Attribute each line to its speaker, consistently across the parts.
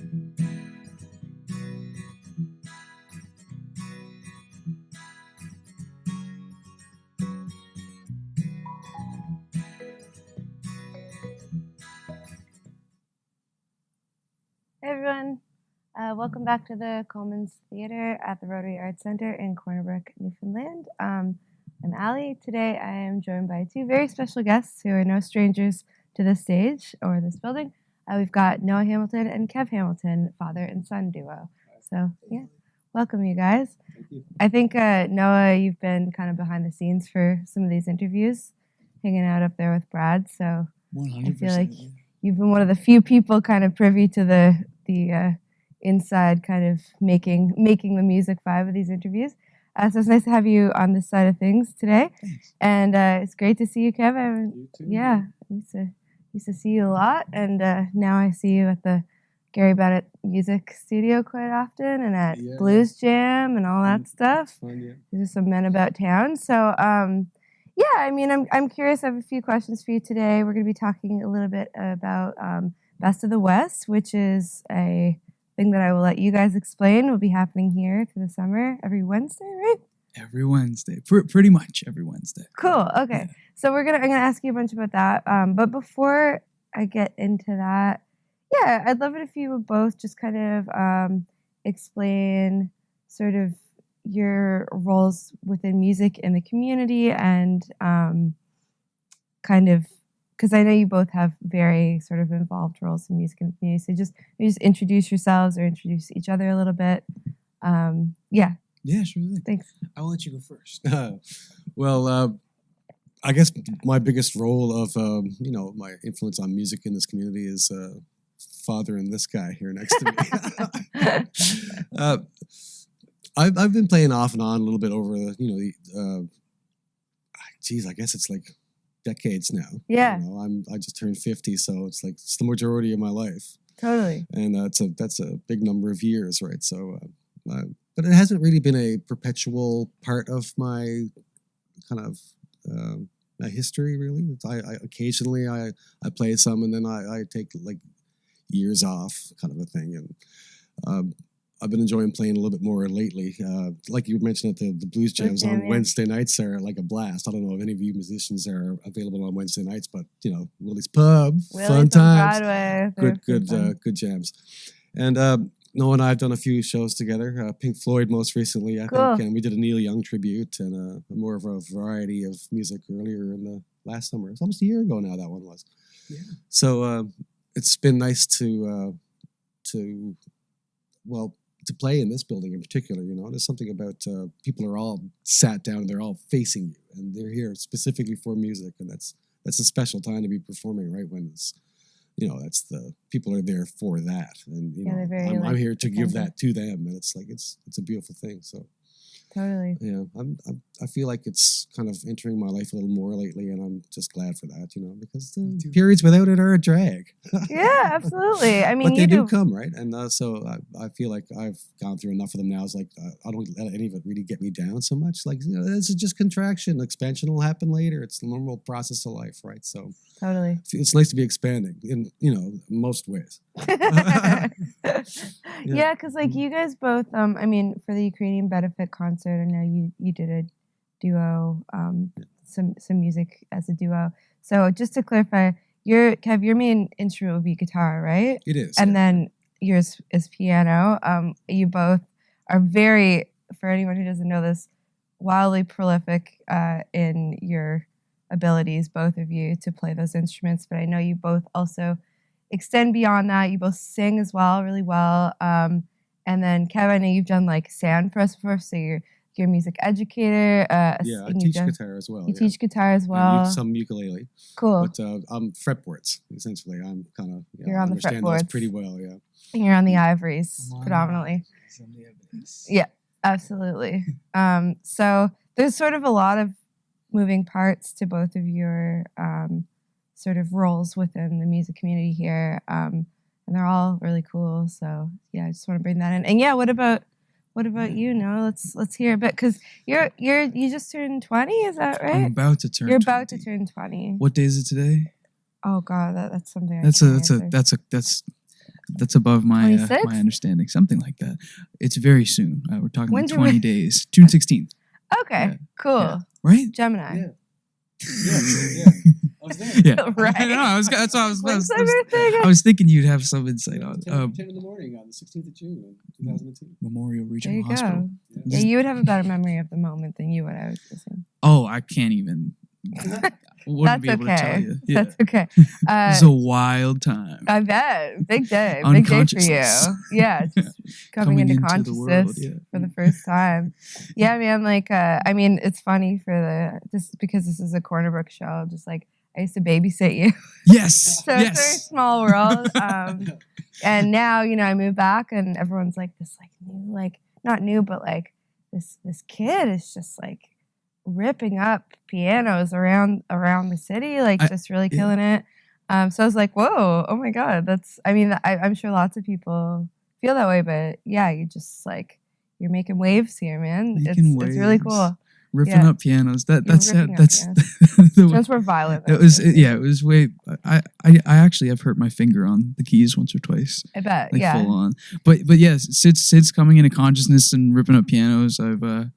Speaker 1: Hey everyone, welcome back to the Coleman's Theatre at the Rotary Arts Centre in Corner Brook, Newfoundland. I'm Aley. Today I am joined by two very special guests who are no strangers to this stage or this building. We've got Noah Hamilton and Kev Hamilton, father and son duo. So yeah, welcome you guys.
Speaker 2: Thank you.
Speaker 1: I think Noah, you've been kind of behind the scenes for some of these interviews, hanging out up there with Brad. So
Speaker 2: 100%.
Speaker 1: I feel like you've been one of the few people kind of privy to the inside kind of making the music vibe of these interviews. So it's nice to have you on this side of things today.
Speaker 2: Thanks.
Speaker 1: And it's great to see you, Kevin.
Speaker 2: You too.
Speaker 1: Yeah, I used to see you a lot, and now I see you at the Gary Bennett Music Studio quite often, and at Blues Jam and all that stuff.
Speaker 2: Fun, yeah.
Speaker 1: There's some men about town. So yeah, I mean, I'm curious. I have a few questions for you today. We're going to be talking a little bit about Best of the West, which is a thing that I will let you guys explain. Will be happening here through the summer every Wednesday, right?
Speaker 2: Every Wednesday, pretty much every Wednesday.
Speaker 1: Cool. Okay,
Speaker 2: Yeah.
Speaker 1: so I'm gonna ask you a bunch about that. But before I get into that, yeah, I'd love it if you would both just kind of explain sort of your roles within music in the community and kind of, because I know you both have very sort of involved roles in music in the community. So just introduce yourselves or introduce each other a little bit. Yeah.
Speaker 2: Yeah, sure thing.
Speaker 1: Thanks.
Speaker 2: I'll let you go first. Well, I guess my biggest role of, my influence on music in this community is father and this guy here next to me. I've been playing off and on a little bit over I guess it's like decades now.
Speaker 1: Yeah.
Speaker 2: I just turned 50, so it's the majority of my life.
Speaker 1: Totally.
Speaker 2: And that's a big number of years, right? So, but it hasn't really been a perpetual part of my kind of my history, really. I occasionally I play some, and then I take like years off, kind of a thing. And I've been enjoying playing a little bit more lately. Like you mentioned, the blues jams on Wednesday nights are like a blast. I don't know if any of you musicians are available on Wednesday nights, but Willie's Pub, fun times,
Speaker 1: Broadway,
Speaker 2: good jams. And Noah and I have done a few shows together. Pink Floyd most recently, I think, and we did a Neil Young tribute and more of a variety of music earlier in the last summer. It's almost a year ago now, that one was. Yeah. So it's been nice to play in this building in particular. There's something about people are all sat down and they're all facing you, and they're here specifically for music, and that's a special time to be performing, right? When it's that's the people are there for that, and I'm here to give that to them, and it's a beautiful thing. So
Speaker 1: totally.
Speaker 2: Yeah, I feel like it's kind of entering my life a little more lately, and I'm just glad for that, because the periods without it are a drag.
Speaker 1: Yeah, absolutely. I mean,
Speaker 2: but they do come, right? And so I feel like I've gone through enough of them now. It's like I don't let any of it really get me down so much. Like, this is just contraction. Expansion will happen later. It's the normal process of life, right? So
Speaker 1: totally,
Speaker 2: it's nice to be expanding in most ways.
Speaker 1: Yeah, because like you guys both, I mean, for the Ukrainian benefit concert, I know you did a duo, some music as a duo. So just to clarify, Kev, your main instrument would be guitar, right?
Speaker 2: It is.
Speaker 1: And then yours is piano. You both are very, for anyone who doesn't know this, wildly prolific in your abilities, both of you, to play those instruments. But I know you both also extend beyond that. You both sing as well, really well. And then Kev, I know you've done like sound for us before, so you're a music educator.
Speaker 2: I teach guitar as well.
Speaker 1: You teach guitar as well.
Speaker 2: And some ukulele.
Speaker 1: Cool.
Speaker 2: But I'm fretboards, essentially. I'm kind of,
Speaker 1: you're on the fretboards.
Speaker 2: Those pretty well, yeah.
Speaker 1: And you're on the ivories, predominantly. Yeah, absolutely. So there's sort of a lot of moving parts to both of your sort of roles within the music community here. And they're all really cool. So yeah, I just want to bring that in. And yeah, what about you, Noah? Let's hear a bit, because you just turned 20, is that right?
Speaker 2: I'm about to turn.
Speaker 1: You're
Speaker 2: 20.
Speaker 1: about to turn 20.
Speaker 2: What day is it today?
Speaker 1: Oh God, that's something.
Speaker 3: that's above my
Speaker 1: 26th?
Speaker 3: my understanding. Something like that. It's very soon. We're talking
Speaker 1: When
Speaker 3: like
Speaker 1: do
Speaker 3: 20
Speaker 1: we-
Speaker 3: days. June 16th.
Speaker 1: Okay,
Speaker 3: Yeah.
Speaker 1: cool.
Speaker 3: Yeah. Right?
Speaker 1: Gemini.
Speaker 2: Yeah. Yeah. I was there.
Speaker 3: Yeah.
Speaker 1: Right.
Speaker 3: I know. That's what
Speaker 1: When's my birthday?
Speaker 3: I was thinking you'd have some insight on
Speaker 2: 10 in the morning on the 16th of June in 2002.
Speaker 3: Memorial
Speaker 1: There
Speaker 3: Regional
Speaker 1: you go.
Speaker 3: Hospital.
Speaker 1: Yeah, you would have a better memory of the moment than you would, I would assume.
Speaker 3: Oh, I can't even. Wouldn't
Speaker 1: That's
Speaker 3: be able to tell
Speaker 1: okay.
Speaker 3: you. Yeah.
Speaker 1: That's okay.
Speaker 3: It's a wild time.
Speaker 1: I bet. Big day. Big day for you.
Speaker 3: Unconsciousness.
Speaker 1: Yeah, just coming into
Speaker 3: the
Speaker 1: consciousness
Speaker 3: world. Yeah.
Speaker 1: for the first time. Yeah, man, like I mean, it's funny because this is a Corner Brook show, just like I used to babysit you.
Speaker 3: Yes.
Speaker 1: So it's a very small world. And now, I moved back and everyone's like this like new, like not new, but like this kid is just like ripping up pianos around the city, like just really killing it. So I was like, whoa, oh my God, I'm sure lots of people feel that way, but yeah, you just like, you're making waves here, man. It's really cool.
Speaker 3: Ripping up pianos. That's
Speaker 1: ripping up
Speaker 3: that's
Speaker 1: pianos. Just more violent.
Speaker 3: It was way. I actually have hurt my finger on the keys once or twice.
Speaker 1: I bet.
Speaker 3: Like
Speaker 1: yeah.
Speaker 3: full on. But yes, Sid's coming into consciousness and ripping up pianos. I don't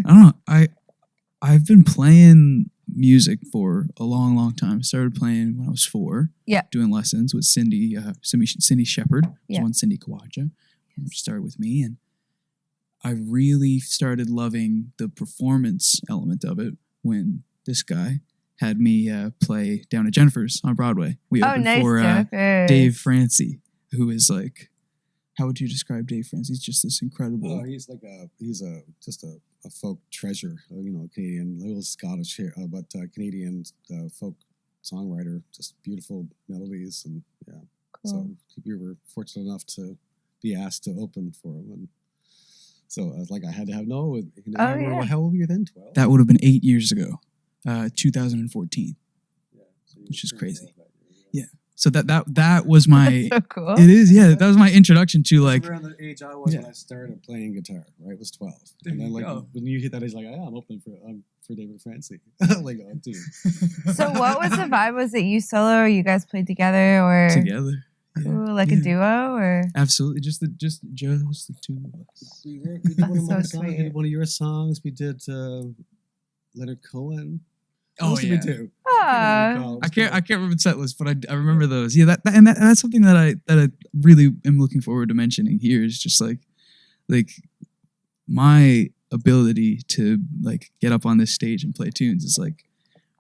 Speaker 3: know. I've been playing music for a long time. I started playing when I was 4.
Speaker 1: Yeah.
Speaker 3: Doing lessons with Cindy Shepard.
Speaker 1: Yeah.
Speaker 3: One Cindy Kawaja. She started with me, and I really started loving the performance element of it when this guy had me play down at Jennifer's on Broadway. We opened
Speaker 1: nice,
Speaker 3: for
Speaker 1: Jennifer.
Speaker 3: Dave Francie, who is like, how would you describe Dave Francie? He's just this incredible.
Speaker 2: Oh, he's like just a folk treasure, Canadian, little Scottish here, but Canadian folk songwriter, just beautiful melodies, and yeah.
Speaker 1: Cool.
Speaker 2: So we were fortunate enough to be asked to open for him, and so I had to have no. How old were you then? 12.
Speaker 3: That would have been 8 years ago, 2014,
Speaker 2: Yeah, so
Speaker 3: which is crazy.
Speaker 2: Yeah.
Speaker 3: So that was my.
Speaker 1: That's so cool.
Speaker 3: It is, yeah. That was my introduction to like.
Speaker 2: Around the age I was when I started playing guitar, right? It was 12, and then when you hit that age, like, I'm open for David Francie, like, oh, dude.
Speaker 1: So what was the vibe? Was it you solo, or you guys played together, or
Speaker 3: Together.
Speaker 1: Cool, like a duo, or
Speaker 3: absolutely just the two of us.
Speaker 2: We did one of my
Speaker 1: so
Speaker 2: songs. We did one of your songs. We did Leonard Cohen.
Speaker 3: Oh,
Speaker 2: What else did we do?
Speaker 3: I can't remember the set list, but I remember those. Yeah, that's something that I really am looking forward to mentioning here is just like my ability to like get up on this stage and play tunes is like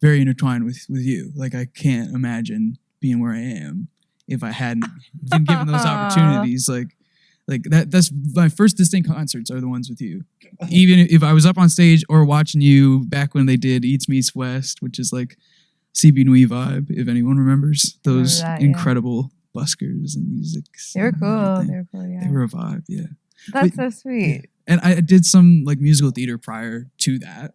Speaker 3: very intertwined with you. Like I can't imagine being where I am if I hadn't been given those opportunities. Like that's my first distinct concerts are the ones with you. Even if I was up on stage or watching you back when they did Eats Meets West, which is like CB Nui vibe, if anyone remembers those incredible buskers and musics.
Speaker 1: They were cool. Yeah.
Speaker 3: They were a vibe, yeah.
Speaker 1: That's so sweet.
Speaker 3: Yeah. And I did some like musical theater prior to that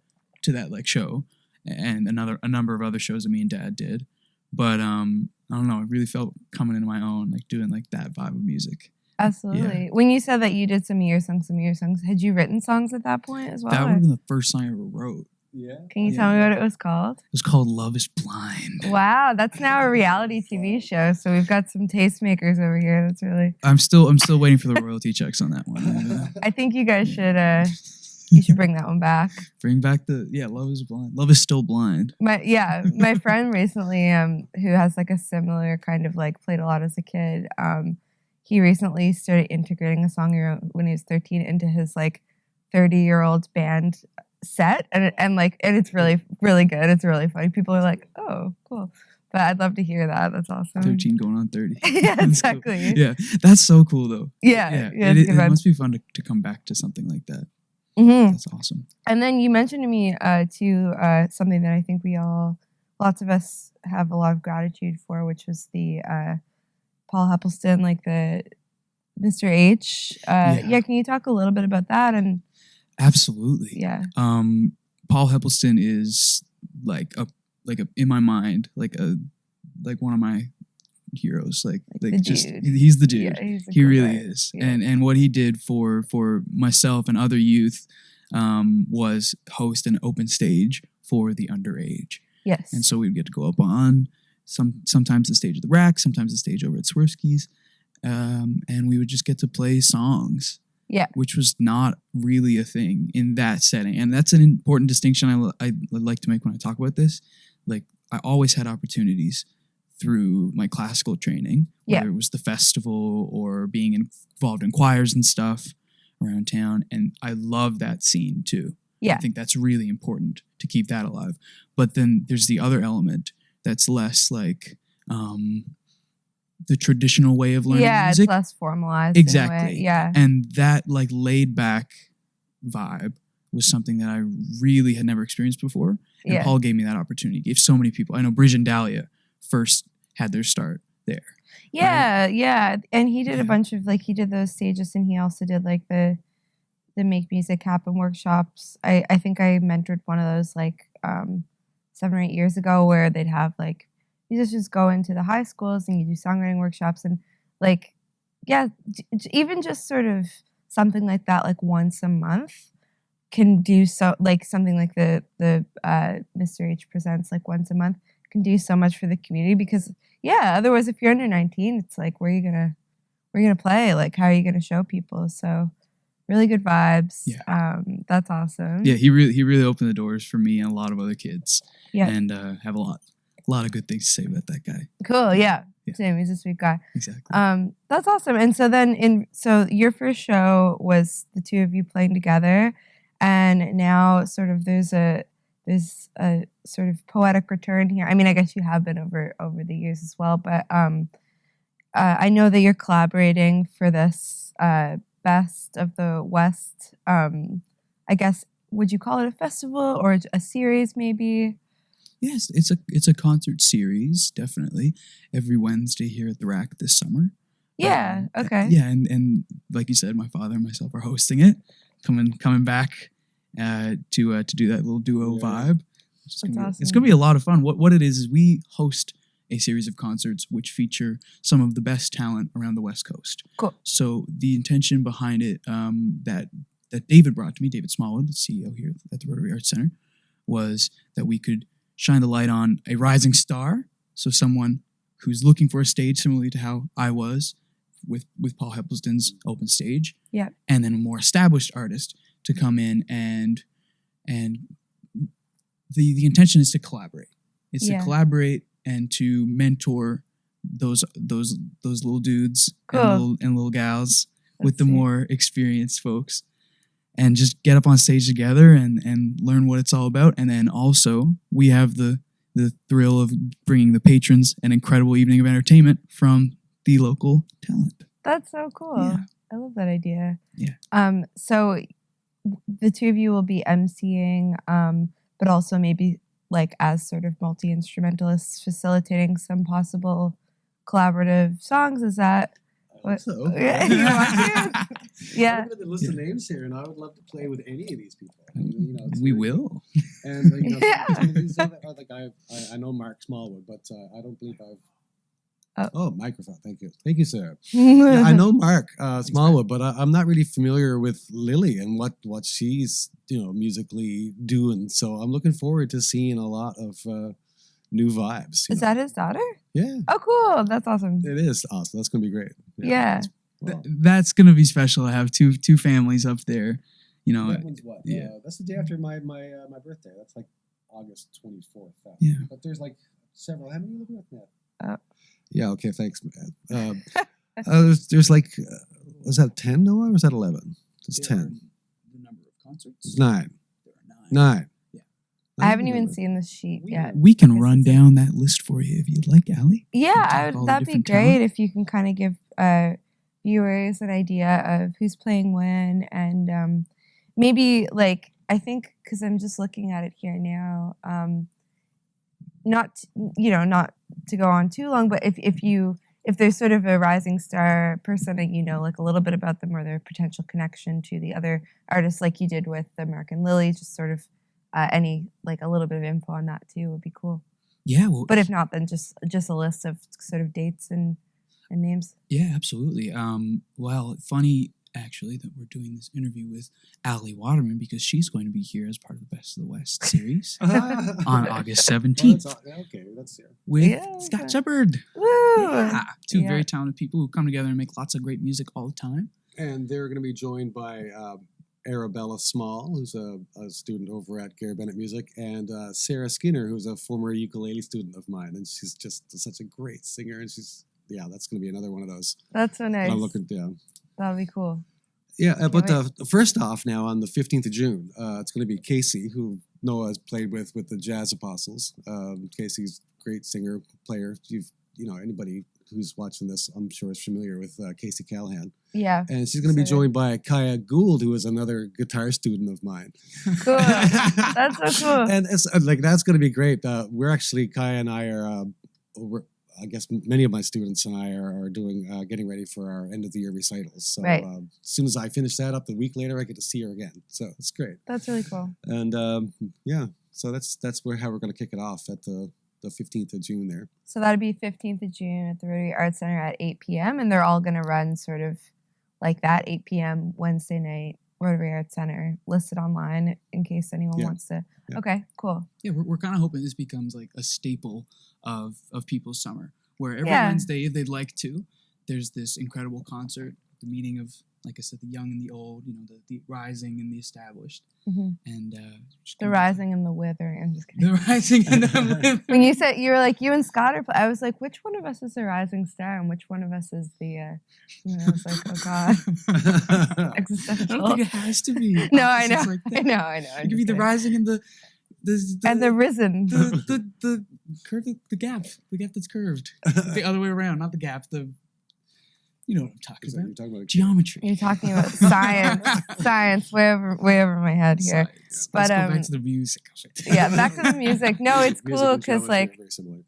Speaker 3: like show, and a number of other shows that me and Dad did. But I don't know, I really felt coming into my own, like doing like that vibe of music.
Speaker 1: Absolutely. Yeah. When you said that you did some of your songs, had you written songs at that point as well?
Speaker 3: That would have been the first song I ever wrote.
Speaker 2: Yeah.
Speaker 1: Can you tell me what it was called?
Speaker 3: It was called Love is Blind.
Speaker 1: Wow, that's now a reality TV show. So we've got some tastemakers over here. That's really.
Speaker 3: I'm still waiting for the royalty checks on that one.
Speaker 1: I think you guys should bring that one back.
Speaker 3: Bring back Love is Blind. Love is still blind.
Speaker 1: My friend recently, who has like a similar kind of like played a lot as a kid. He recently started integrating a song he wrote when he was 13 into his like 30-year-old band set, and it's really, really good. It's really funny. People are like, oh, cool. But I'd love to hear that. That's awesome.
Speaker 3: 13 going on 30.
Speaker 1: Yeah, exactly.
Speaker 3: Cool. Yeah, that's so cool though.
Speaker 1: Yeah.
Speaker 3: It must be fun to come back to something like that.
Speaker 1: Mm-hmm.
Speaker 3: That's awesome.
Speaker 1: And then you mentioned to me too something that I think lots of us have a lot of gratitude for, which was the Paul Heppelston, like the Mr. H. Can you talk a little bit about that? And
Speaker 3: absolutely.
Speaker 1: Yeah.
Speaker 3: Paul Heppelston is like a in my mind like one of my heroes. Like just
Speaker 1: dude.
Speaker 3: He's the dude.
Speaker 1: Yeah,
Speaker 3: he really is. Yeah. And what he did for myself and other youth was host an open stage for the underage.
Speaker 1: Yes.
Speaker 3: And so we'd get to go up on sometimes the stage of the Rack, sometimes the stage over at Swirsky's. and we would just get to play songs.
Speaker 1: Yeah.
Speaker 3: Which was not really a thing in that setting. And that's an important distinction I like to make when I talk about this. Like, I always had opportunities through my classical training, whether it was the festival or being involved in choirs and stuff around town. And I love that scene too.
Speaker 1: Yeah.
Speaker 3: I think that's really important to keep that alive. But then there's the other element that's less like the traditional way of learning music.
Speaker 1: It's less formalized.
Speaker 3: Exactly.
Speaker 1: In a way. Yeah.
Speaker 3: And that like laid back vibe was something that I really had never experienced before. And Paul gave me that opportunity. Gave so many people. I know Bridge and Dahlia first had their start there.
Speaker 1: Yeah, right? Yeah. And he did a bunch of he did those stages, and he also did like the Make Music Happen workshops. I think I mentored one of those 7 or 8 years ago, where they'd have musicians go into the high schools and you do songwriting workshops, and even just sort of something like that, once a month, can do so. Something like the Mr. H presents once a month can do so much for the community, because otherwise if you're under 19, it's where are you gonna play? How are you gonna show people? So really good vibes. That's awesome.
Speaker 3: He really opened the doors for me and a lot of other kids. And have a lot of good things to say about that guy.
Speaker 1: Cool. Same, he's a sweet guy.
Speaker 3: Exactly.
Speaker 1: That's awesome. And so then so your first show was the two of you playing together, and now sort of there's a sort of poetic return here. I mean, I guess you have been over the years as well, but I know that you're collaborating for this Best of the West. I guess, would you call it a festival or a series maybe?
Speaker 3: Yes, it's a concert series, definitely. Every Wednesday here at the Rack this summer.
Speaker 1: Yeah. Okay.
Speaker 3: Yeah, and like you said, my father and myself are hosting it. Coming back to do that little duo vibe.
Speaker 1: Awesome.
Speaker 3: It's gonna be a lot of fun. What it is we host a series of concerts which feature some of the best talent around the West Coast.
Speaker 1: Cool.
Speaker 3: So the intention behind it, that David brought to me, David Smallwood, the CEO here at the Rotary Arts Centre, was that we could shine the light on a rising star. So someone who's looking for a stage similarly to how I was with Paul Heppelsden's open stage.
Speaker 1: Yeah.
Speaker 3: And then a more established artist to come in, and the intention is to collaborate. It's to collaborate and to mentor those little dudes and little gals with the more experienced folks, and just get up on stage together and learn what it's all about. And then also we have the thrill of bringing the patrons an incredible evening of entertainment from the local talent.
Speaker 1: That's so cool.
Speaker 3: Yeah.
Speaker 1: I love that idea.
Speaker 3: Yeah.
Speaker 1: So the two of you will be emceeing, but also maybe as sort of multi-instrumentalists facilitating some possible collaborative songs. Is that what?
Speaker 2: So.
Speaker 1: Yeah. You want to? Yeah.
Speaker 2: I'm looking at the list of names here, and I would love to play with any of these people. I mean,
Speaker 3: We will.
Speaker 2: And some of these are the guy I know, Mark Smallwood, but I don't believe I've. Oh, microphone. Thank you, Sarah. Yeah, I know Mark Smallwood, but I'm not really familiar with Lily and what she's musically doing. So I'm looking forward to seeing a lot of new vibes.
Speaker 1: Is that his daughter?
Speaker 2: Yeah.
Speaker 1: Oh, cool. That's awesome.
Speaker 2: It is awesome. That's gonna be great.
Speaker 1: Yeah.
Speaker 3: That's gonna be special to have two families up there.
Speaker 2: That one's what?
Speaker 3: Yeah.
Speaker 2: That's the day after my birthday. That's August 24th.
Speaker 3: Yeah.
Speaker 2: But there's several. How many are you looking at now?
Speaker 1: Oh.
Speaker 2: Yeah. Okay. Thanks, man. There's was that 10, Noah, or was that 11? It's 10.
Speaker 3: The number of concerts?
Speaker 2: It's 9.
Speaker 3: There are
Speaker 2: 9.
Speaker 3: Yeah.
Speaker 1: I haven't even seen the sheet yet.
Speaker 3: We can run down that list for you if you'd like, Aley.
Speaker 1: Yeah, that'd be great if you can kind of give viewers an idea of who's playing when, and maybe I think, because I'm just looking at it here now, not to go on too long, but if there's sort of a rising star person and a little bit about them or their potential connection to the other artists, like you did with the American Lily, just sort of any a little bit of info on that too would be cool.
Speaker 3: Yeah, well,
Speaker 1: but if not, then just a list of sort of dates and names.
Speaker 3: Yeah, absolutely. Well, funny. actually, that we're doing this interview with Aley Waterman because she's going to be here as part of the Best of the West series on August 17th
Speaker 2: Okay, that's here.
Speaker 3: with
Speaker 1: Yeah,
Speaker 3: Scott
Speaker 1: okay.
Speaker 3: Shepard.
Speaker 1: Woo!
Speaker 3: Yeah, two
Speaker 1: Yeah.
Speaker 3: very talented people who come together and make lots of great music all the time.
Speaker 2: And they're going to be joined by Arabella Small, who's a student over at Gary Bennett Music, and Sarah Skinner, who's a former ukulele student of mine, and she's just such a great singer. And that's going to be another one of those.
Speaker 1: That's so
Speaker 2: that
Speaker 1: nice.
Speaker 2: I'm looking down.
Speaker 1: That'll be cool.
Speaker 2: Yeah,
Speaker 1: Can't
Speaker 2: but
Speaker 1: wait.
Speaker 2: first off, now on the 15th of June, it's going to be Casey, who Noah has played with the Jazz Apostles. Casey's a great singer, player. Anybody who's watching this, I'm sure, is familiar with Casey Callahan.
Speaker 1: Yeah.
Speaker 2: And she's going to be joined by Kaya Gould, who is another guitar student of mine.
Speaker 1: Cool. That's so cool.
Speaker 2: And it's that's going to be great. We're actually, Kaya and I are, I guess many of my students and I are doing, getting ready for our end of the year recitals. So
Speaker 1: Right.
Speaker 2: as soon as I finish that up, the week later, I get to see her again. So it's great.
Speaker 1: That's really cool.
Speaker 2: And so that's how we're going to kick it off at the 15th of June there.
Speaker 1: So that'll be 15th of June at the Rotary Arts Center at 8 p.m. And they're all going to run sort of like that, 8 p.m. Wednesday night, Rotary Arts Center, listed online in case anyone wants to.
Speaker 2: Yeah.
Speaker 1: Okay, cool.
Speaker 3: Yeah, we're kind of hoping this becomes like a staple of people's summer, where every
Speaker 1: Yeah.
Speaker 3: Wednesday, if they'd like to, there's this incredible concert, the meeting of, like I said, the young and the old, the rising and the established,
Speaker 1: hmm
Speaker 3: and
Speaker 1: The rising and the withering. I'm just kidding.
Speaker 3: the rising and the
Speaker 1: When you said, you were like, you and Scott are, I was like, which one of us is the rising star and which one of us is the, I was like, oh God,
Speaker 3: I don't
Speaker 1: existential.
Speaker 3: think it has to be.
Speaker 1: No, I know.
Speaker 3: opposites like that.
Speaker 1: I know.
Speaker 3: It could be the rising and the
Speaker 1: and the risen.
Speaker 3: the curve, the gap that's curved, the other way around, not the gap. You know what I'm talking
Speaker 2: Is that
Speaker 3: about?
Speaker 2: you're talking about
Speaker 3: Geometry.
Speaker 1: You're talking about science, way over my head here.
Speaker 3: Science.
Speaker 1: But,
Speaker 3: Let's go back to the music.
Speaker 1: Yeah, back to the music. No, it's
Speaker 2: Music
Speaker 1: cool
Speaker 2: and
Speaker 1: because
Speaker 2: geometry are very similar.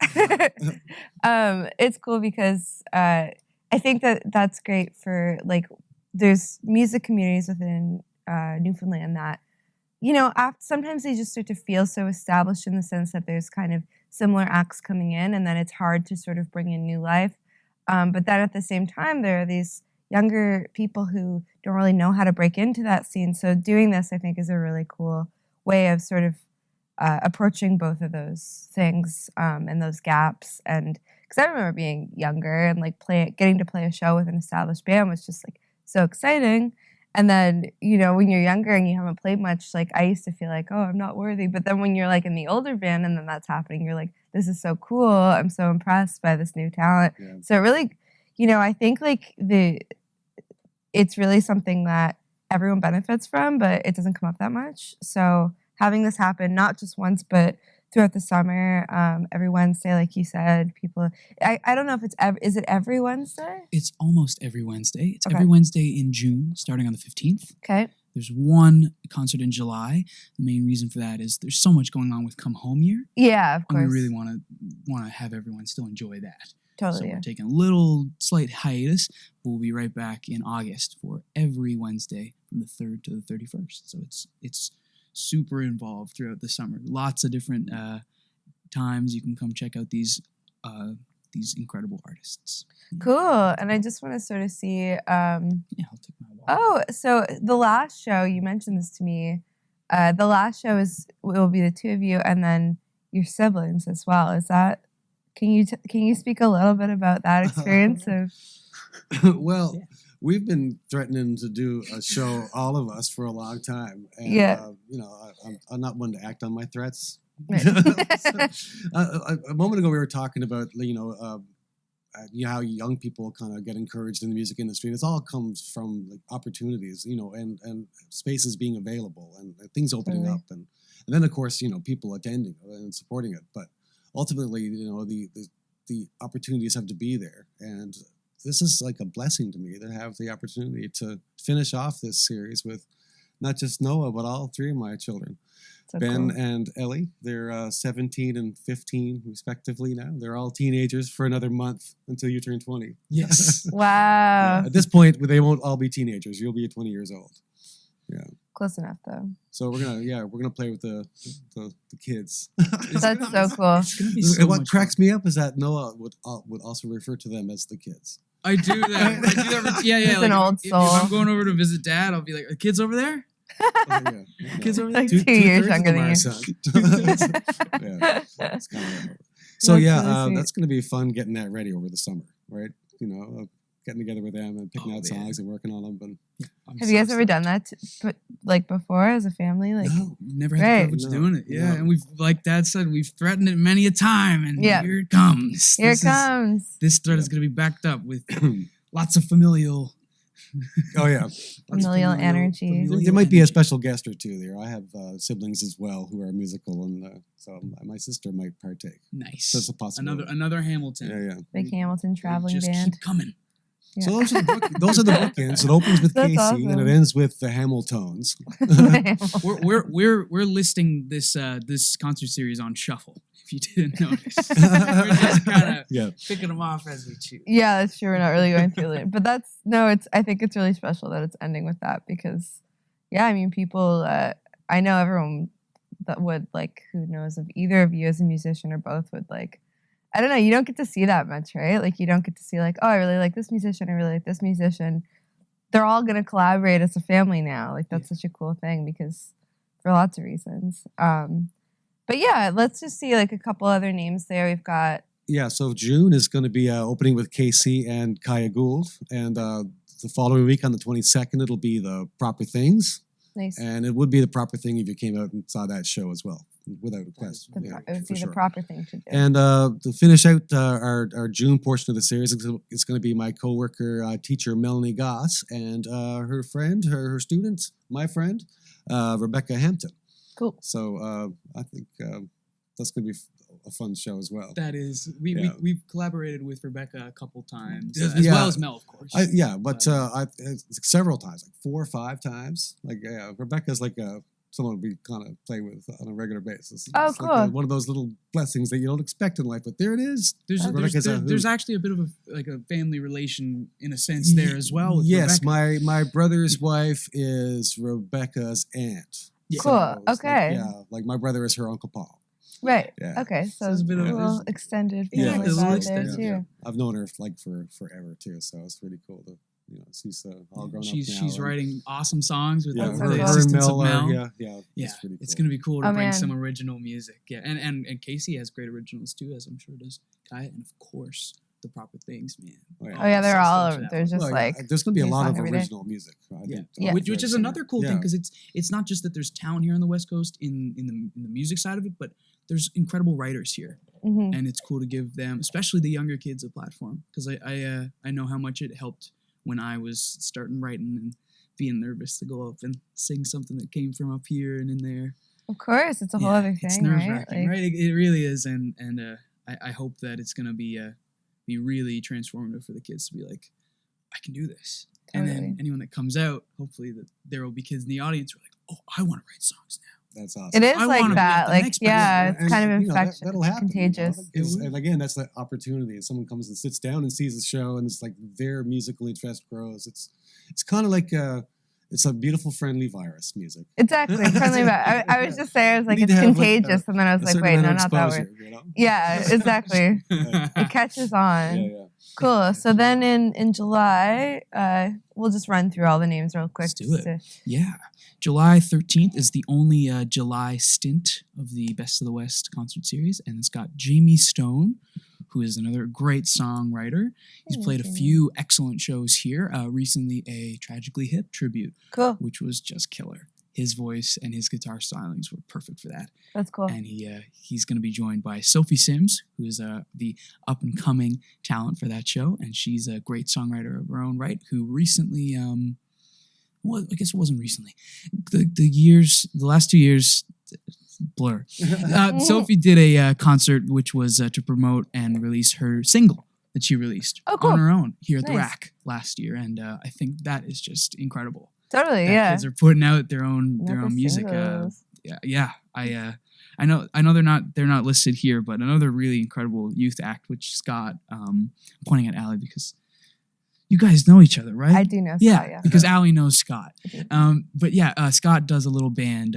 Speaker 1: it's cool because I think that's great for like there's music communities within Newfoundland that sometimes they just start to feel so established in the sense that there's kind of similar acts coming in, and then it's hard to sort of bring in new life. But then at the same time, there are these younger people who don't really know how to break into that scene. So doing this, I think, is a really cool way of sort of approaching both of those things and those gaps. And because I remember being younger and like getting to play a show with an established band was just like so exciting. And then, when you're younger and you haven't played much, like I used to feel like, oh, I'm not worthy. But then when you're like in the older band and then that's happening, you're like, this is so cool. I'm so impressed by this new talent.
Speaker 2: Yeah.
Speaker 1: So it really, I think like it's really something that everyone benefits from, but it doesn't come up that much. So having this happen, not just once, but throughout the summer, every Wednesday, like you said, people, I don't know if is it every Wednesday?
Speaker 3: It's almost every Wednesday. It's
Speaker 1: Okay.
Speaker 3: every Wednesday in June, starting on the 15th.
Speaker 1: Okay.
Speaker 3: There's one concert in July. The main reason for that is there's so much going on with Come Home Year.
Speaker 1: Yeah, of
Speaker 3: And we
Speaker 1: course.
Speaker 3: really want to have everyone still enjoy that.
Speaker 1: Totally.
Speaker 3: So
Speaker 1: Yeah.
Speaker 3: we're taking a little slight hiatus, but we'll be right back in August for every Wednesday from the 3rd to the 31st. So it's super involved throughout the summer. Lots of different times you can come check out these incredible artists.
Speaker 1: Cool. And I just want to sort of see.
Speaker 3: Yeah, I'll take my walk.
Speaker 1: Oh, so the last show, you mentioned this to me. The last show will be the two of you and then your siblings as well. Is that? Can you speak a little bit about that experience of?
Speaker 2: Well,
Speaker 3: Yeah.
Speaker 2: we've been threatening to do a show, all of us, for a long time. And,
Speaker 1: Yeah.
Speaker 2: I'm not one to act on my threats.
Speaker 1: Right.
Speaker 2: So, a moment ago, we were talking about, how young people kind of get encouraged in the music industry. And it all comes from like opportunities, and spaces being available and things opening
Speaker 1: Totally.
Speaker 2: up. And then, of course, people attending and supporting it. But ultimately, the opportunities have to be there. And this is like a blessing to me to have the opportunity to finish off this series with not just Noah, but all three of my children.
Speaker 1: So
Speaker 2: Ben
Speaker 1: cool.
Speaker 2: and Eley, they're 17 and 15 respectively now. They're all teenagers for another month until you turn 20.
Speaker 3: Yes.
Speaker 1: Wow.
Speaker 2: At this point, they won't all be teenagers. You'll be 20 years old. Yeah.
Speaker 1: Close enough though.
Speaker 2: So we're gonna play with the kids.
Speaker 1: That's so cool.
Speaker 3: It's gonna be
Speaker 2: And
Speaker 3: so
Speaker 2: what
Speaker 3: much
Speaker 2: cracks me up is that Noah would also refer to them as the kids.
Speaker 3: I do that. Yeah.
Speaker 1: He's an old
Speaker 3: if
Speaker 1: soul.
Speaker 3: I'm going over to visit Dad, I'll be like, "Are kids over there? Kids over there?"
Speaker 1: Like 2 years
Speaker 2: Two-thirds
Speaker 1: younger
Speaker 2: of them
Speaker 1: than
Speaker 2: are
Speaker 1: you.
Speaker 2: son. Yeah, it's kinda like- so
Speaker 1: That's
Speaker 2: yeah,
Speaker 1: really sweet.
Speaker 2: that's going to be fun getting that ready over the summer, right? Getting together with them and picking out songs and working on them. But
Speaker 1: Have you guys ever done that, before as a family? Like,
Speaker 3: No, we've never had
Speaker 1: Right.
Speaker 3: the privilege of doing it. Yeah,
Speaker 2: No.
Speaker 3: and we've, like Dad said, we've threatened it many a time, and
Speaker 1: Yeah.
Speaker 3: here it comes.
Speaker 1: here it comes.
Speaker 3: This threat is going to be backed up with lots of familial.
Speaker 2: oh yeah,
Speaker 3: lots of
Speaker 1: Familial energy.
Speaker 2: there might be a special guest or two there. I have siblings as well who are musical, and so my sister might partake.
Speaker 3: Nice.
Speaker 2: That's a possibility.
Speaker 3: Another Hamilton.
Speaker 2: Yeah.
Speaker 1: Big Hamilton traveling
Speaker 3: Just
Speaker 1: band.
Speaker 3: keep coming.
Speaker 1: Yeah.
Speaker 2: So those are the bookends. It opens with
Speaker 1: That's
Speaker 2: Casey
Speaker 1: awesome.
Speaker 2: and it ends with the Hamiltons.
Speaker 3: We're listing this this concert series on shuffle. If you didn't notice, we're just kind of picking them off as we choose.
Speaker 1: Yeah, that's true. We're not really going through it, but I think it's really special that it's ending with that because, yeah, I mean, people. I know everyone that would who knows of either of you as a musician or both would I don't know. You don't get to see that much, right? Like you don't get to see oh, I really like this musician. I really like this musician. They're all going to collaborate as a family now. Like that's such a cool thing because for lots of reasons. But yeah, let's just see a couple other names there. We've got
Speaker 2: So June is going to be opening with Casey and Kaya Gould, and the following week on the 22nd it'll be the Proper Things.
Speaker 1: nice.
Speaker 2: And it would be the proper thing if you came out and saw that show as well, without a question.
Speaker 1: It would
Speaker 2: for
Speaker 1: be
Speaker 2: sure.
Speaker 1: the proper thing to do.
Speaker 2: And to finish out our June portion of the series, it's going to be my coworker, teacher Melanie Goss, and her friend, her student, my friend, Rebecca Hampton.
Speaker 1: Cool.
Speaker 2: So I think that's going to be a fun show as well.
Speaker 3: That is, we've collaborated with Rebecca a couple times,
Speaker 2: Yeah.
Speaker 3: as well as Mel, of course.
Speaker 2: Several times, 4 or 5 times. Rebecca's someone we kind of play with on a regular basis.
Speaker 1: Oh,
Speaker 2: It's
Speaker 1: cool.
Speaker 2: one of those little blessings that you don't expect in life, but there it is.
Speaker 3: There's actually a bit of a family relation in a sense there as well. With
Speaker 2: Yes,
Speaker 3: Rebecca.
Speaker 2: my brother's wife is Rebecca's aunt.
Speaker 3: Yeah.
Speaker 1: Cool.
Speaker 2: it's
Speaker 1: Okay.
Speaker 2: my brother is her Uncle Paul.
Speaker 1: Right.
Speaker 2: Yeah.
Speaker 1: Okay. So
Speaker 3: there's a bit of-
Speaker 1: little extended
Speaker 2: Yeah,
Speaker 1: family
Speaker 3: there's a little
Speaker 1: vibe there
Speaker 3: extended,
Speaker 1: too.
Speaker 2: I've known her for forever too, so it's really cool to she's all grown up now.
Speaker 3: She's
Speaker 2: and-
Speaker 3: writing awesome songs with
Speaker 2: Yeah,
Speaker 1: That's
Speaker 3: the
Speaker 1: so
Speaker 2: her,
Speaker 1: cool.
Speaker 2: her and
Speaker 3: assistance
Speaker 2: Mel
Speaker 3: of Mel.
Speaker 2: are,
Speaker 3: Yeah,
Speaker 2: it's pretty cool.
Speaker 3: it's gonna be cool to
Speaker 1: Oh,
Speaker 3: bring
Speaker 1: man.
Speaker 3: some original music. Yeah, and Casey has great originals too, as I'm sure does Kaya, and of course the Proper Things, man.
Speaker 2: Oh, yeah.
Speaker 1: Oh yeah, they're
Speaker 3: so
Speaker 1: all
Speaker 3: stoked for
Speaker 1: over.
Speaker 3: that
Speaker 1: There's
Speaker 3: one.
Speaker 1: just
Speaker 2: there's going to be a
Speaker 1: new
Speaker 2: lot
Speaker 1: song
Speaker 2: of
Speaker 1: every day.
Speaker 2: original music. I think,
Speaker 1: Yeah.
Speaker 3: Which is another cool thing
Speaker 2: Yeah.
Speaker 3: because it's not just that there's talent here on the West Coast in the music side of it, but there's incredible writers here,
Speaker 1: Mhm.
Speaker 3: and it's cool to give them, especially the younger kids, a platform. Because I know how much it helped when I was starting writing and being nervous to go up and sing something that came from up here and in there.
Speaker 1: Of course, it's a whole
Speaker 3: Yeah,
Speaker 1: other
Speaker 3: it's
Speaker 1: thing, right?
Speaker 3: nerve-wracking, right? It really is, and I hope that it's gonna be really transformative for the kids to be like, I can do this. And
Speaker 1: Totally.
Speaker 3: then anyone that comes out, hopefully that there will be kids in the audience who are like, oh, I want to write songs now.
Speaker 2: That's awesome.
Speaker 1: It is
Speaker 3: I
Speaker 1: like
Speaker 3: wanna be
Speaker 1: that.
Speaker 3: the
Speaker 1: Like,
Speaker 3: next
Speaker 1: yeah,
Speaker 3: person.
Speaker 1: it's kind of infectious,
Speaker 2: that'll happen.
Speaker 1: contagious.
Speaker 2: And again, that's the opportunity. If someone comes and sits down and sees the show, and it's like their musical interest grows. It's kind of like it's a beautiful, friendly virus. Music.
Speaker 1: Exactly. Friendly about. I was just saying, I was like,
Speaker 2: You need
Speaker 1: it's
Speaker 2: to have,
Speaker 1: contagious, and then I was
Speaker 2: A
Speaker 1: like,
Speaker 2: certain
Speaker 1: wait, no,
Speaker 2: amount
Speaker 1: not
Speaker 2: of
Speaker 1: that way.
Speaker 2: exposure, you know?
Speaker 1: Yeah, exactly. It catches on.
Speaker 2: Yeah.
Speaker 1: Cool. So then in July, we'll just run through all the names real quick.
Speaker 3: Let's do
Speaker 1: just
Speaker 3: it.
Speaker 1: to-
Speaker 3: Yeah. July 13th is the only July stint of the Best of the West concert series, and it's got Jamie Stone, who is another great songwriter. He's
Speaker 1: Hey,
Speaker 3: played a
Speaker 1: Jamie.
Speaker 3: few excellent shows here. Recently, a Tragically Hip tribute,
Speaker 1: Cool.
Speaker 3: which was just killer. His voice and his guitar stylings were perfect for that.
Speaker 1: That's cool.
Speaker 3: And he's going to be joined by Sophie Sims, who is the up and coming talent for that show, and she's a great songwriter of her own right. Who recently, well, I guess it wasn't recently, the last 2 years, blur. Sophie did a concert which was to promote and release her single that she released
Speaker 1: Oh, cool.
Speaker 3: on her own here at the
Speaker 1: Nice.
Speaker 3: Rack last year, and I think that is just incredible.
Speaker 1: Totally.
Speaker 3: That
Speaker 1: Yeah.
Speaker 3: kids are putting out their own
Speaker 1: Never
Speaker 3: music.
Speaker 1: singles.
Speaker 3: Yeah. I know they're not listed here, but another really incredible youth act, which Scott, pointing at Aley because you guys know each other, right?
Speaker 1: I do know Scott, yeah.
Speaker 3: Because Aley knows Scott.
Speaker 1: I do.
Speaker 3: But yeah, Scott does a little band.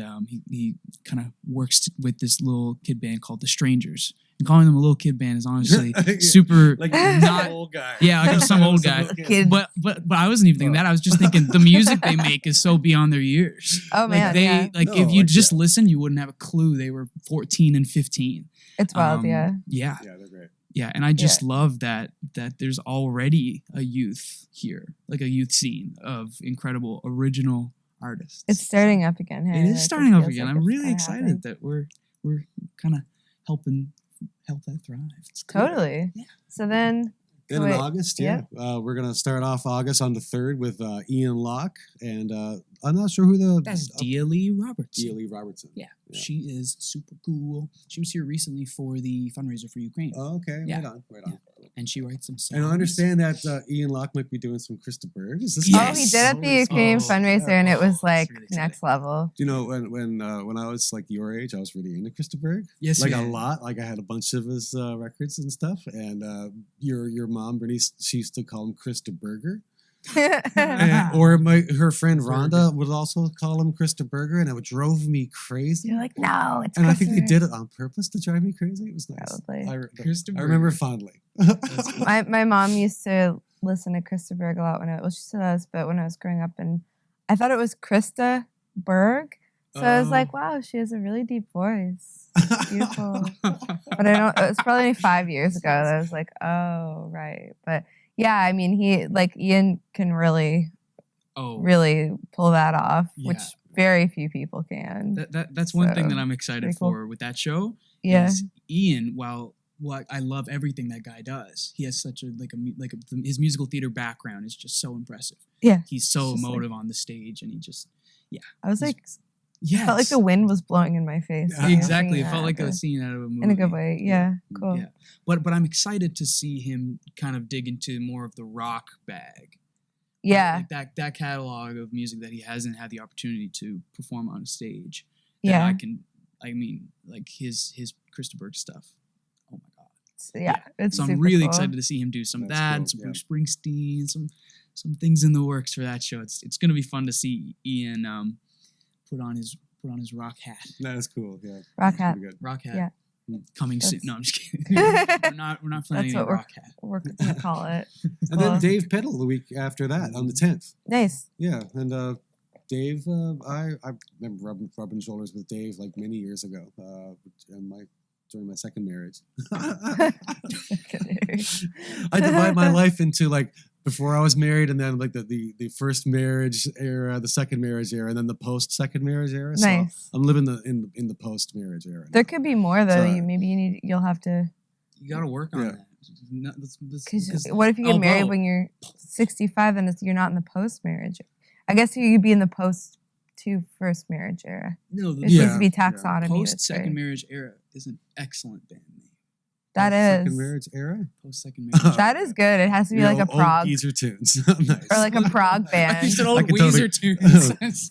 Speaker 3: He kind of works with this little kid band called The Strangers, And calling them a little kid band is honestly
Speaker 2: Yeah.
Speaker 3: super
Speaker 2: Like
Speaker 3: not.
Speaker 2: old guy.
Speaker 3: Yeah, like some old guy.
Speaker 1: Kid.
Speaker 3: But I wasn't even thinking that. I was just thinking the music they make is so beyond their years.
Speaker 1: Oh,
Speaker 3: Like
Speaker 1: man,
Speaker 3: they
Speaker 1: yeah.
Speaker 3: like
Speaker 2: No,
Speaker 3: if you
Speaker 2: like,
Speaker 3: just
Speaker 2: yeah.
Speaker 3: listen, you wouldn't have a clue they were 14 and 15.
Speaker 1: It's wild, yeah.
Speaker 3: Yeah.
Speaker 2: Yeah, they're great.
Speaker 3: Yeah, and I just love that there's already a youth here, like a youth scene of incredible original artists.
Speaker 1: It's starting up again. Hey,
Speaker 3: It is
Speaker 1: like,
Speaker 3: starting up
Speaker 1: feels
Speaker 3: again.
Speaker 1: like
Speaker 3: I'm
Speaker 1: it's
Speaker 3: really
Speaker 1: kinda
Speaker 3: excited
Speaker 1: happening.
Speaker 3: that we're kind of help that thrive. It's cool.
Speaker 1: Totally.
Speaker 3: Yeah.
Speaker 1: So then,
Speaker 2: Then
Speaker 1: wait,
Speaker 2: in August, we're gonna start off August on the 3rd with Ian Locke, and I'm not sure who
Speaker 3: That's Aley Roberts.
Speaker 2: Aley Robertson.
Speaker 3: Yeah, she is super cool. She was here recently for the fundraiser for Ukraine,
Speaker 2: Oh, okay.
Speaker 3: Yeah.
Speaker 2: Right on.
Speaker 3: and she writes some songs.
Speaker 2: And I understand that Ian Locke might be doing some Krista Berg. Is this
Speaker 1: oh,
Speaker 3: Yes.
Speaker 1: he did at the Ukraine
Speaker 3: Oh,
Speaker 1: fundraiser, and it was
Speaker 3: it's
Speaker 1: like
Speaker 3: really
Speaker 1: next
Speaker 3: exciting.
Speaker 1: level.
Speaker 2: Do you know when I was like your age, I was really into Krista Berg.
Speaker 3: Yes,
Speaker 2: Like
Speaker 3: yeah.
Speaker 2: a lot. Like I had a bunch of his records and stuff. And your mom, Bernice, she used to call him Krista Berger. Or her friend Rhonda would also call him Krista Berger, and it drove me crazy.
Speaker 1: You're like, no, it's
Speaker 2: And I think they
Speaker 1: Christopher.
Speaker 2: did it on purpose to drive me crazy. It was nice.
Speaker 1: Probably.
Speaker 3: Krista
Speaker 2: I remember
Speaker 3: Berger.
Speaker 2: fondly.
Speaker 1: My mom used to listen to Krista Berg a lot she still does, but when I was growing up, and I thought it was Krista Berg. So I was like, wow, she has a really deep voice. Beautiful. But I don't, it was probably 5 years ago that I was like, oh, right. But yeah, I mean, Ian can really pull that off, which
Speaker 3: Yeah.
Speaker 1: very few people can.
Speaker 3: That's one thing
Speaker 1: So,
Speaker 3: that I'm excited
Speaker 1: pretty cool.
Speaker 3: for with that show.
Speaker 1: Yeah.
Speaker 3: Is Ian, while I love everything that guy does, he has such his musical theater background is just so impressive.
Speaker 1: Yeah.
Speaker 3: He's so
Speaker 1: It's just
Speaker 3: emotive on the stage, and he just
Speaker 1: I was like,
Speaker 3: yeah,
Speaker 1: felt like the wind was blowing in my face. when I was
Speaker 3: exactly.
Speaker 1: singing
Speaker 3: It felt
Speaker 1: that,
Speaker 3: like a
Speaker 1: but
Speaker 3: scene out of a movie
Speaker 1: in a good way. Yeah, cool.
Speaker 3: Yeah, but I'm excited to see him kind of dig into more of the rock bag.
Speaker 1: Yeah.
Speaker 3: Like that catalog of music that he hasn't had the opportunity to perform on a stage.
Speaker 1: Yeah.
Speaker 3: I mean, like his Krista Berg stuff. Oh my god.
Speaker 1: It's
Speaker 3: So I'm
Speaker 1: super
Speaker 3: really
Speaker 1: cool.
Speaker 3: excited to see him do some of
Speaker 2: That's
Speaker 3: that,
Speaker 2: cool,
Speaker 3: and some
Speaker 2: yeah.
Speaker 3: Bruce Springsteen, some things in the works for that show. It's going to be fun to see Ian put on his rock hat.
Speaker 2: That is cool. Yeah.
Speaker 1: Rock
Speaker 2: That's
Speaker 1: hat.
Speaker 2: pretty good.
Speaker 3: Rock hat.
Speaker 1: Yeah.
Speaker 3: Coming soon.
Speaker 1: That's-
Speaker 3: No, I'm just kidding. we're not planning
Speaker 1: That's
Speaker 3: any
Speaker 1: what
Speaker 3: rock hat.
Speaker 1: we're gonna call it.
Speaker 2: And
Speaker 1: Cool.
Speaker 2: then Dave Peddle the week after that on the 10th.
Speaker 1: Nice.
Speaker 2: Yeah, and Dave, I remember rubbing shoulders with Dave like many years ago, during my second marriage. I divide my life into like before I was married, and then like the first marriage era, the second marriage era, and then the post second marriage era.
Speaker 1: Nice.
Speaker 2: So I'm living in the post marriage era.
Speaker 1: There could be more though.
Speaker 2: So-
Speaker 1: You'll have to.
Speaker 3: You got to work on
Speaker 2: Yeah.
Speaker 3: that.
Speaker 1: Because what if you get married when you're 65? Then you're not in the post marriage. I guess you'd be in the post to first marriage era.
Speaker 3: No,
Speaker 1: It
Speaker 3: the
Speaker 1: needs
Speaker 2: Yeah.
Speaker 1: to be taxonomy.
Speaker 3: post
Speaker 1: that's
Speaker 3: second
Speaker 1: right.
Speaker 3: marriage era is an excellent band name.
Speaker 1: That
Speaker 2: Second
Speaker 1: is.
Speaker 2: marriage era.
Speaker 3: Post second marriage.
Speaker 1: That is good. It has to be like a
Speaker 2: Old
Speaker 1: prog
Speaker 2: geezer tunes. Nice.
Speaker 1: or like a prog band.
Speaker 3: I said
Speaker 2: I
Speaker 3: old
Speaker 2: could
Speaker 3: Weezer
Speaker 2: totally-
Speaker 3: tunes.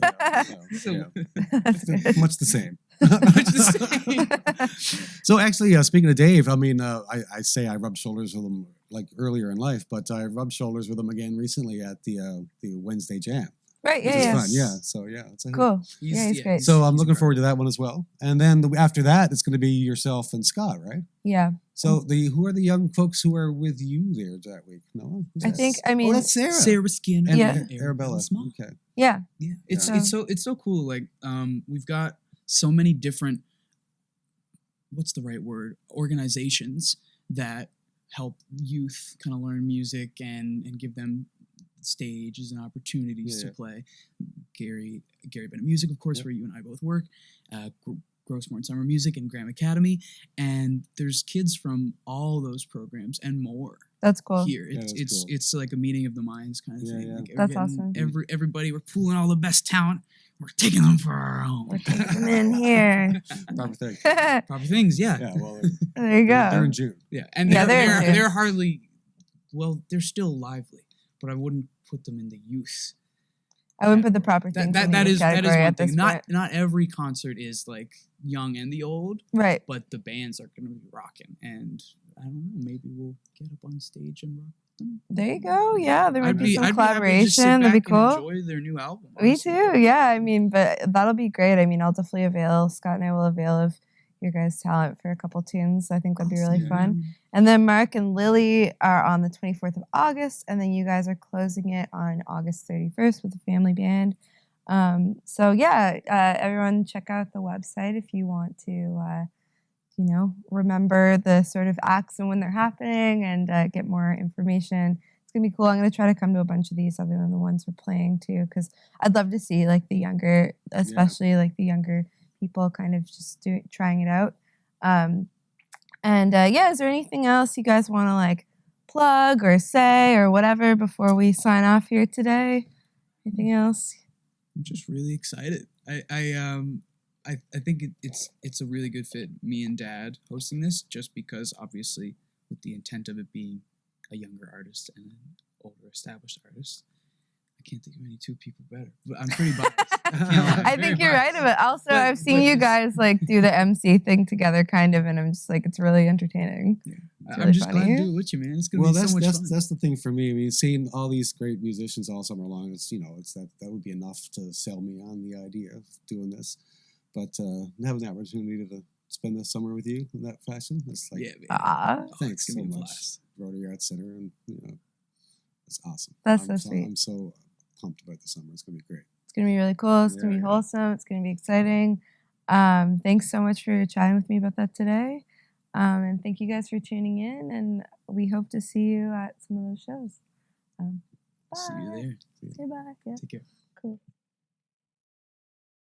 Speaker 1: That's good.
Speaker 2: Much the same.
Speaker 3: Much the same.
Speaker 2: So actually, speaking of Dave, I mean, I say I rubbed shoulders with him like earlier in life, but I rubbed shoulders with him again recently at the Wednesday Jam,
Speaker 1: Right.
Speaker 2: which
Speaker 1: Yeah.
Speaker 2: is
Speaker 1: Yeah.
Speaker 2: fun. Yeah. So yeah, it's a
Speaker 1: Cool. Yeah, he's great.
Speaker 2: So I'm looking forward to that one as well. And then after that, it's going to be yourself and Scott, right?
Speaker 1: Yeah.
Speaker 2: So who are the young folks who are with you there that week? No,
Speaker 1: I think. I mean.
Speaker 2: that's Sarah.
Speaker 3: Sarah Skinner.
Speaker 2: And
Speaker 1: Yeah.
Speaker 2: Arabella.
Speaker 3: Small.
Speaker 2: Okay.
Speaker 1: Yeah.
Speaker 3: Yeah, it's
Speaker 1: Yeah.
Speaker 3: it's so cool. Like we've got so many different, what's the right word, organizations that help youth kind of learn music and give them stages and opportunities
Speaker 2: Yeah.
Speaker 3: to play. Gary Bennett Music, of course,
Speaker 2: Yep.
Speaker 3: where you and I both work. Grossmore and Summer Music and Graham Academy, and there's kids from all those programs and more
Speaker 1: That's cool.
Speaker 3: here.
Speaker 2: Yeah,
Speaker 3: It's
Speaker 2: that's
Speaker 3: it's
Speaker 2: cool.
Speaker 3: it's like a meeting of the minds kind of
Speaker 2: Yeah,
Speaker 3: thing.
Speaker 2: yeah.
Speaker 3: Like
Speaker 1: That's
Speaker 3: we're
Speaker 1: awesome.
Speaker 3: Everybody, we're pooling all the best talent. We're taking them for our own.
Speaker 1: We're taking them in here.
Speaker 2: Proper thing.
Speaker 3: Proper things, yeah.
Speaker 2: Yeah. Well,
Speaker 1: There you
Speaker 2: they're
Speaker 1: go.
Speaker 2: in June.
Speaker 3: Yeah, and
Speaker 1: Yeah,
Speaker 3: they're
Speaker 1: they're
Speaker 3: hardly, well, they're still lively, but I wouldn't put them in the youth.
Speaker 1: I wouldn't put the proper
Speaker 3: That
Speaker 1: things
Speaker 3: that,
Speaker 1: in
Speaker 3: that
Speaker 1: the
Speaker 3: is
Speaker 1: category
Speaker 3: one
Speaker 1: at this
Speaker 3: thing.
Speaker 1: point.
Speaker 3: Not every concert is like young and the old,
Speaker 1: Right.
Speaker 3: but the bands are going to be rocking, and I don't know, maybe we'll get up on stage and rock them.
Speaker 1: There you go. Yeah, there might
Speaker 3: I'd
Speaker 1: be
Speaker 3: be
Speaker 1: some
Speaker 3: happy to just sit
Speaker 1: collaboration. That'd be
Speaker 3: back and
Speaker 1: cool.
Speaker 3: enjoy their new album.
Speaker 1: Me
Speaker 3: honestly.
Speaker 1: too. Yeah. I mean, but that'll be great. I mean, I'll definitely avail. Scott and I will avail of your guys' talent for a couple tunes. I think that'd be really
Speaker 3: Yeah.
Speaker 1: fun. And then Mark and Lily are on the 24th of August, and then you guys are closing it on August 31st with a family band. So yeah, everyone check out the website if you want to, remember the sort of acts and when they're happening and get more information. It's gonna be cool. I'm gonna try to come to a bunch of these other than the ones we're playing too, because I'd love to see like the younger, especially like the younger people, kind of just trying it out. Is there anything else you guys want to like plug or say or whatever before we sign off here today? Anything else?
Speaker 3: I'm just really excited. I think it's a really good fit, me and Dad hosting this, just because obviously with the intent of it being a younger artist and an older established artist, I can't think of any two people better. But I'm pretty biased.
Speaker 1: I think you're right. But also, I've seen you guys like do the MC thing together, kind of, and I'm just like, it's really entertaining.
Speaker 3: Yeah.
Speaker 1: It's
Speaker 3: I'm
Speaker 1: really
Speaker 3: just glad
Speaker 1: funny.
Speaker 3: to do it with you, man. It's gonna be so much fun.
Speaker 2: That's the thing for me. I mean, seeing all these great musicians all summer long, it's that would be enough to sell me on the idea of doing this. But having the opportunity to spend the summer with you in that fashion, it's like, thanks so much, Rotary Arts Center, and it's awesome.
Speaker 1: That's so sweet.
Speaker 2: I'm so pumped about the summer. It's gonna be great.
Speaker 1: It's gonna be really cool. It's gonna be wholesome. It's gonna be exciting. Thanks so much for chatting with me about that today. And thank you guys for tuning in. And we hope to see you at some of those shows. Bye.
Speaker 3: See you there.
Speaker 1: Say bye. Yeah.
Speaker 3: Take care.
Speaker 1: Cool.